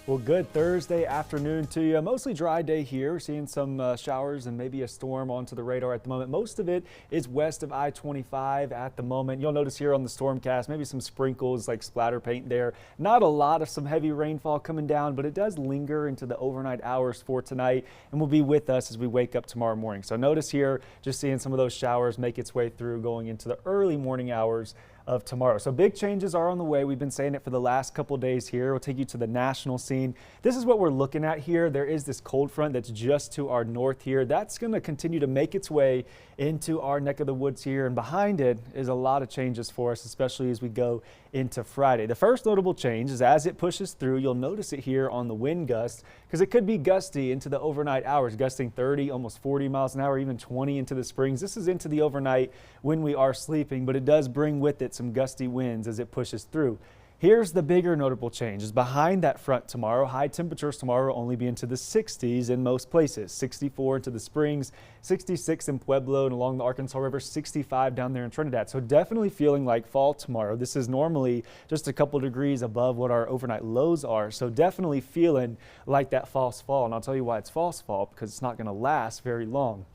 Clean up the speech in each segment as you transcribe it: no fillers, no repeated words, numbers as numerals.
Well, good Thursday afternoon to you. Mostly dry day here. We're seeing some showers and maybe a storm onto the radar at the moment. Most of it is west of I-25 at the moment. You'll notice here on the stormcast, maybe some sprinkles like splatter paint there. Not a lot of some heavy rainfall coming down, but it does linger into the overnight hours for tonight and will be with us as we wake up tomorrow morning. So notice here, just seeing some of those showers make its way through going into the early morning hours of tomorrow. So big changes are on the way. We've been saying it for the last couple days here. We'll take you to the national scene. This is what we're looking at here. There is this cold front that's just to our north here. That's going to continue to make its way into our neck of the woods here, and behind it is a lot of changes for us, especially as we go into Friday. The first notable change is as it pushes through, you'll notice it here on the wind gust, because it could be gusty into the overnight hours, gusting 30, almost 40 miles an hour, even 20 into the springs. This is into the overnight when we are sleeping, but it does bring with it some gusty winds as it pushes through. Here's the bigger notable change is behind that front tomorrow. High temperatures tomorrow only be into the 60s in most places. 64 into the Springs, 66 in Pueblo and along the Arkansas River, 65 down there in Trinidad. So definitely feeling like fall tomorrow. This is normally just a couple degrees above what our overnight lows are. So definitely feeling like that false fall. And I'll tell you why it's false fall, because it's not going to last very long.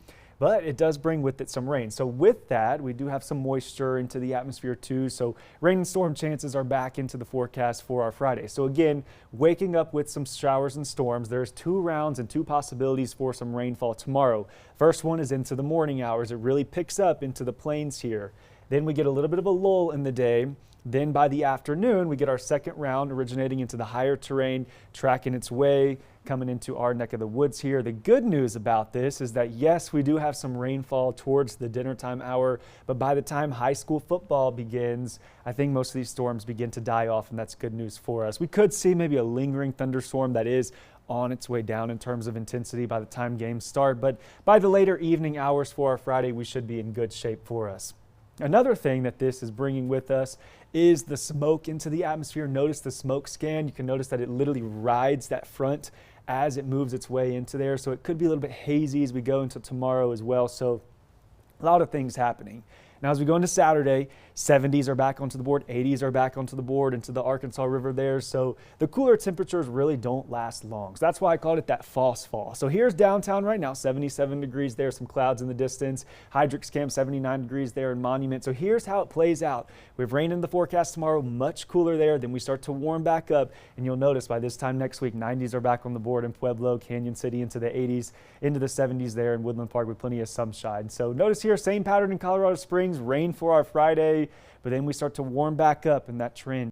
But it does bring with it some rain. So with that, we do have some moisture into the atmosphere too. So rain and storm chances are back into the forecast for our Friday. So again, waking up with some showers and storms. There's 2 rounds and 2 possibilities for some rainfall tomorrow. First one is into the morning hours. It really picks up into the plains here. Then we get a little bit of a lull in the day. Then by the afternoon, we get our second round originating into the higher terrain, tracking its way, coming into our neck of the woods here. The good news about this is that, yes, we do have some rainfall towards the dinner time hour, but by the time high school football begins, I think most of these storms begin to die off, and that's good news for us. We could see maybe a lingering thunderstorm that is on its way down in terms of intensity by the time games start, but by the later evening hours for our Friday, we should be in good shape for us. Another thing that this is bringing with us is the smoke into the atmosphere. Notice the smoke scan. You can notice that it literally rides that front as it moves its way into there. So it could be a little bit hazy as we go into tomorrow as well. So a lot of things happening. Now as we go into Saturday, 70s are back onto the board, 80s are back onto the board into the Arkansas River there. So the cooler temperatures really don't last long. So that's why I called it that false fall. So here's downtown right now, 77 degrees there, some clouds in the distance. Hydrix Camp, 79 degrees there in Monument. So here's how it plays out. We have rain in the forecast tomorrow, much cooler there. Then we start to warm back up. And you'll notice by this time next week, 90s are back on the board in Pueblo, Canyon City into the 80s, into the 70s there in Woodland Park with plenty of sunshine. So notice here, same pattern in Colorado Springs, rain for our Friday, but then we start to warm back up in that trend.